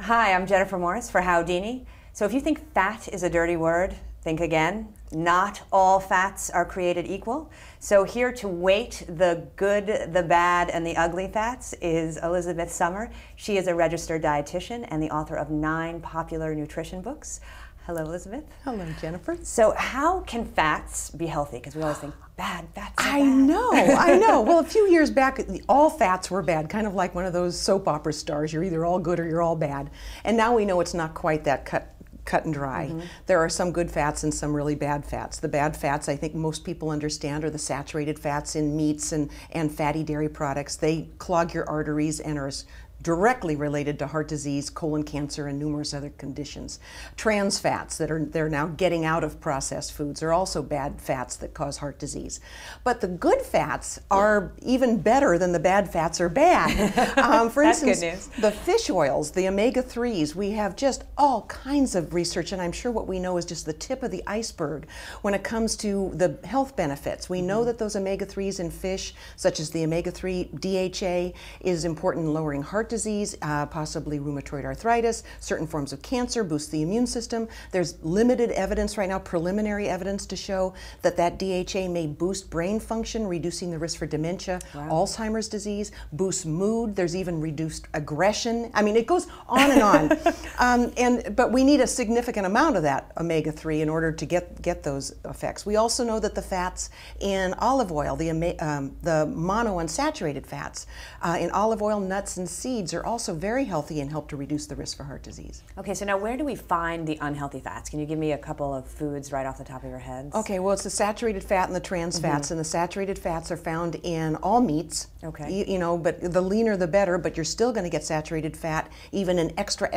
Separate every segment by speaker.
Speaker 1: Hi, I'm Jennifer Morris for Howdini. So if you think fat is a dirty word, think again. Not all fats are created equal. So here to weight the good, the bad, and the ugly fats is Elizabeth Sommer. She is a registered dietitian and the author of 9 popular nutrition books. Hello, Elizabeth.
Speaker 2: Hello, Jennifer.
Speaker 1: So how can fats be healthy? Because we always think bad, fats are bad.
Speaker 2: I know. Well, a few years back, all fats were bad, kind of like one of those soap opera stars. You're either all good or you're all bad. And now we know it's not quite that cut and dry. There are some good fats and some really bad fats. The bad fats, I think most people understand, are the saturated fats in meats and fatty dairy products. They clog your arteries and are directly related to heart disease, colon cancer, and numerous other conditions. Trans fats they're now getting out of processed foods are also bad fats that cause heart disease. But the good fats are even better than the bad fats are bad. For instance,
Speaker 1: good news.
Speaker 2: The fish oils, the omega-3s, we have just all kinds of research, and I'm sure what we know is just the tip of the iceberg when it comes to the health benefits. We know that those omega-3s in fish, such as the omega-3 DHA, is important in lowering heart disease, possibly rheumatoid arthritis, certain forms of cancer, boosts the immune system. There's limited evidence right now, preliminary evidence to show that DHA may boost brain function, reducing the risk for dementia, Alzheimer's disease, boosts mood. There's even reduced aggression. I mean, it goes on and on. But we need a significant amount of that omega-3 in order to get those effects. We also know that the fats in olive oil, the monounsaturated fats in olive oil, nuts, and seeds are also very healthy and help to reduce the risk for heart disease.
Speaker 1: Okay, so now where do we find the unhealthy fats? Can you give me a couple of foods right off the top of your heads?
Speaker 2: Okay, well, it's the saturated fat and the trans fats, and the saturated fats are found in all meats.
Speaker 1: Okay.
Speaker 2: You know, but the leaner the better, but you're still going to get saturated fat. Even an extra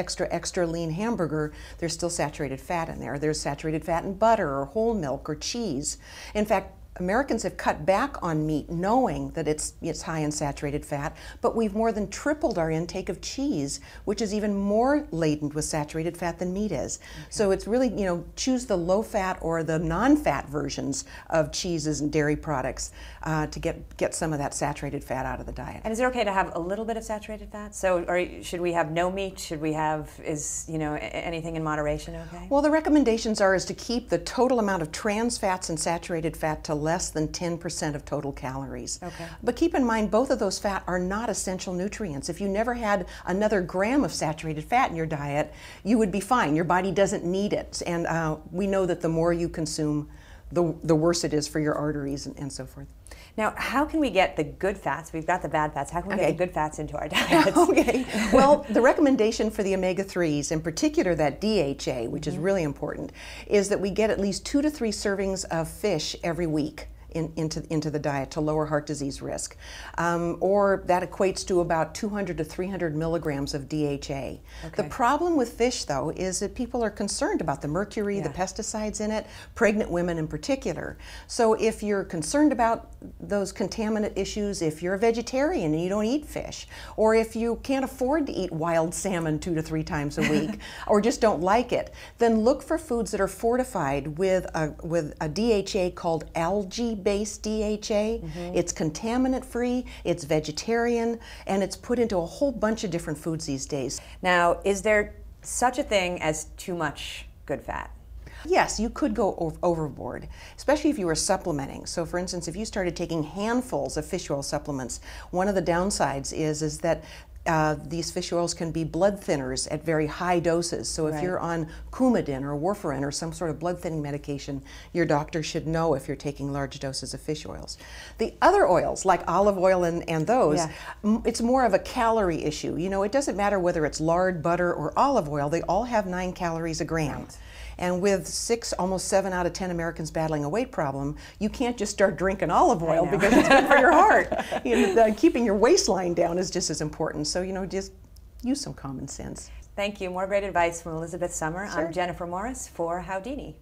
Speaker 2: lean hamburger, there's still saturated fat in there. There's saturated fat in butter or whole milk or cheese. In fact, Americans have cut back on meat knowing that it's high in saturated fat, but we've more than tripled our intake of cheese, which is even more laden with saturated fat than meat is. So it's really, choose the low fat or the non-fat versions of cheeses and dairy products to get some of that saturated fat out of the diet.
Speaker 1: And is it okay to have a little bit of saturated fat? So should we have no meat? Should we have, anything in moderation okay?
Speaker 2: Well, the recommendations is to keep the total amount of trans fats and saturated fat to less than 10% of total calories.
Speaker 1: Okay.
Speaker 2: But keep in mind, both of those fat are not essential nutrients. If you never had another gram of saturated fat in your diet, you would be fine. Your body doesn't need it. And we know that the more you consume, the worse it is for your arteries and so forth.
Speaker 1: Now, how can we get the good fats? We've got the bad fats. How can we get the good fats into our diets?
Speaker 2: Okay. Well, the recommendation for the omega-3s, in particular that DHA, which is really important, is that we get at least 2 to 3 servings of fish every week into the diet to lower heart disease risk. Or that equates to about 200 to 300 milligrams of DHA. Okay. The problem with fish, though, is that people are concerned about the mercury, the pesticides in it, pregnant women in particular. So if you're concerned about those contaminant issues, if you're a vegetarian and you don't eat fish, or if you can't afford to eat wild salmon 2 to 3 times a week, or just don't like it, then look for foods that are fortified with a DHA called Algaebased DHA. It's contaminant-free, it's vegetarian, and it's put into a whole bunch of different foods these days.
Speaker 1: Now, is there such a thing as too much good fat?
Speaker 2: Yes, you could go overboard, especially if you were supplementing. So for instance, if you started taking handfuls of fish oil supplements, one of the downsides is that these fish oils can be blood thinners at very high doses. So if you're on Coumadin or warfarin or some sort of blood thinning medication, your doctor should know if you're taking large doses of fish oils. The other oils, like olive oil and those, it's more of a calorie issue. It doesn't matter whether it's lard, butter, or olive oil, they all have 9 calories a gram. And with almost 7 out of 10 Americans battling a weight problem, you can't just start drinking olive oil because it's good for your heart. Keeping your waistline down is just as important. So, just use some common sense.
Speaker 1: Thank you. More great advice from Elizabeth Sommer.
Speaker 2: Sure.
Speaker 1: I'm Jennifer Morris for Howdini.